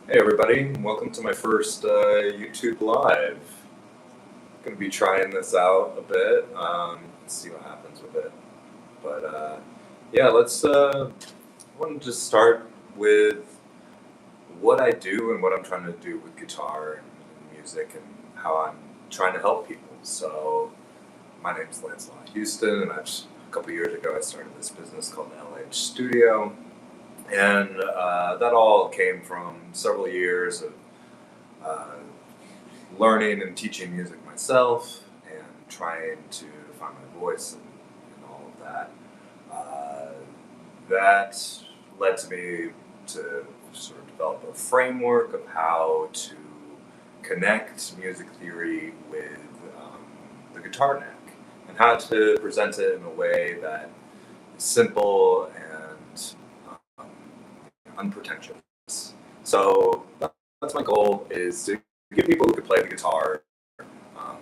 Hey everybody, and welcome to my first YouTube Live. Going to be trying this out a bit, see what happens with it. But yeah, I want to just start with what I do and what I'm trying to do with guitar and music and how I'm trying to help people. So, my name is Lancelot Houston, and a couple years ago I started this business called the LH Studio. And that all came from several years of uh, learning and teaching music myself and trying to find my voice and all of that. That led to me to sort of develop a framework of how to connect music theory with the guitar neck and how to present it in a way that is simple and um, unpretentious. So that's my goal, is to get people who can play the guitar um,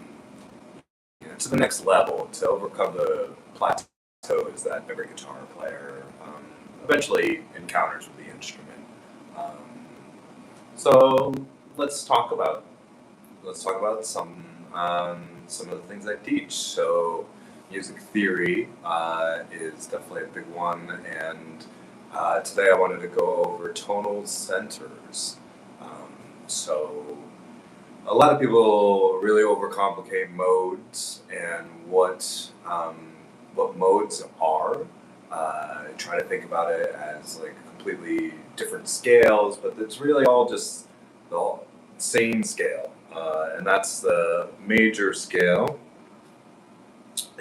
to the next level, to overcome the plateaus that every guitar player eventually encounters with the instrument. Um, so let's talk about some of the things I teach. So music theory is definitely a big one, and today I wanted to go over tonal centers. So a lot of people really overcomplicate modes and what modes are. Try to think about it as like completely different scales, but it's really all just the same scale, and that's the major scale.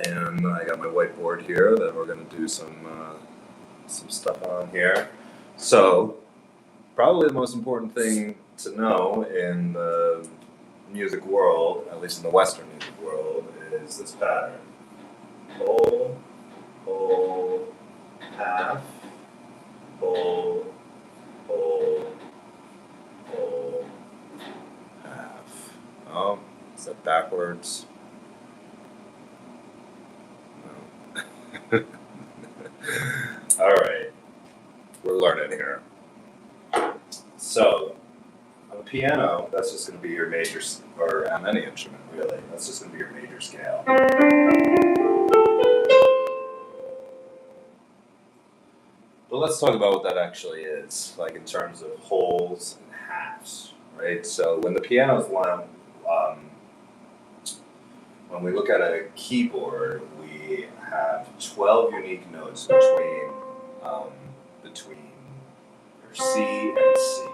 And I got my whiteboard here that we're going to do some stuff on here. So probably the most important thing to know in the music world, at least in the Western music world, is this pattern: whole, whole, half, whole, whole, whole, half. Oh, is that backwards? No. All right, we're learning here. So, on the piano, that's just going to be your major, or on any instrument, really, that's just going to be your major scale. But let's talk about what that actually is, like in terms of wholes and halves, right? So when the piano's when we look at a keyboard, we have 12 unique notes um, between your C and C.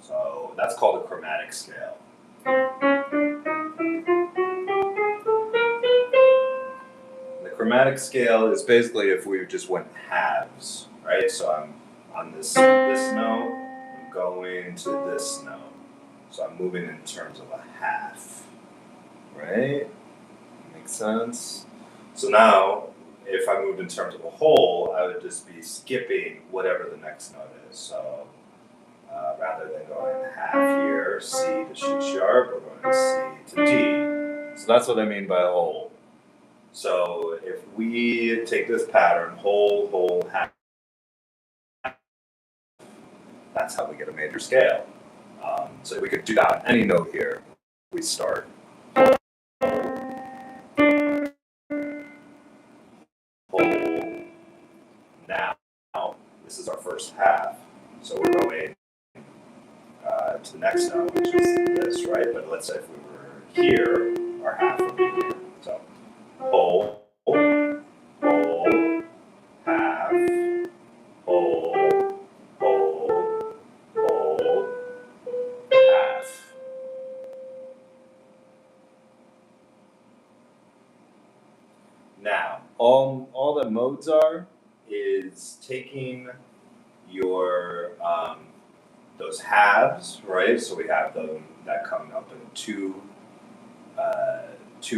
So that's called a chromatic scale. The chromatic scale is basically if we just went halves, right? So I'm on this note, I'm going to this note. So I'm moving in terms of a half, right? Makes sense? So now, if I moved in terms of a whole, I would just be skipping whatever the next note is. So rather than going half here, C to C sharp, we're going C to D. So that's what I mean by a whole. So if we take this pattern, whole, whole, half, that's how we get a major scale. So we could do that on any note here. We start whole. Now, this is our first half. So we're going to the next note, which is this, right? But let's say if we were here, our half would be here. So whole, whole, half, whole, whole, whole, half. Now, all the modes are is taking your those halves, right? So we have them that come up in two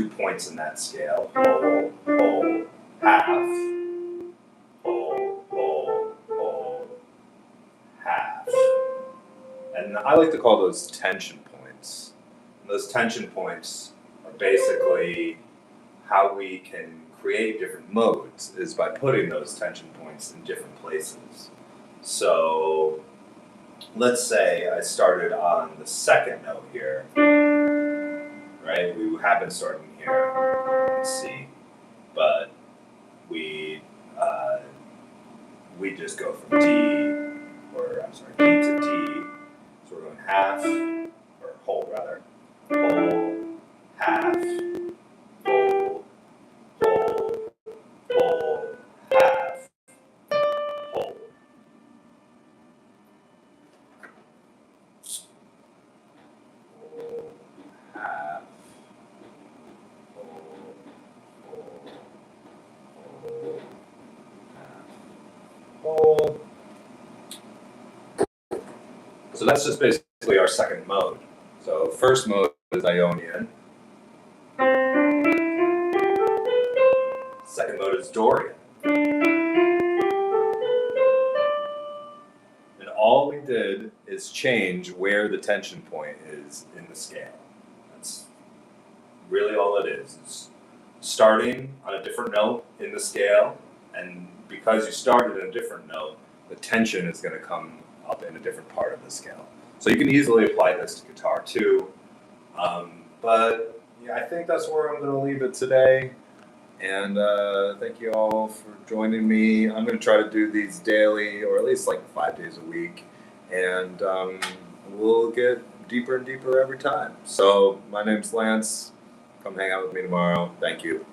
points in that scale: whole, whole, half, whole, whole, whole, half. And I like to call those tension points. And those tension points are basically how we can create different modes, is by putting those tension points in different places. So let's say I started on the second note here, right? We have been starting here in C, but we just go from D, or I'm sorry, D to D. So we're going half, or whole rather, whole, half, whole, whole, whole, half, whole. Whole, half, whole, whole, whole, half, whole. So that's just basically our second mode. So first mode is Ionian. Second mode is Dorian. And all we did is change where the tension point is in the scale. That's really all it is. It's starting on a different note in the scale, and because you started in a different note, the tension is going to come up in a different part of the scale. So you can easily apply this to guitar too. But yeah, I think that's where I'm going to leave it today. And thank you all for joining me. I'm going to try to do these daily, or at least like 5 days a week. And we'll get deeper and deeper every time. So my name's Lance. Come hang out with me tomorrow. Thank you.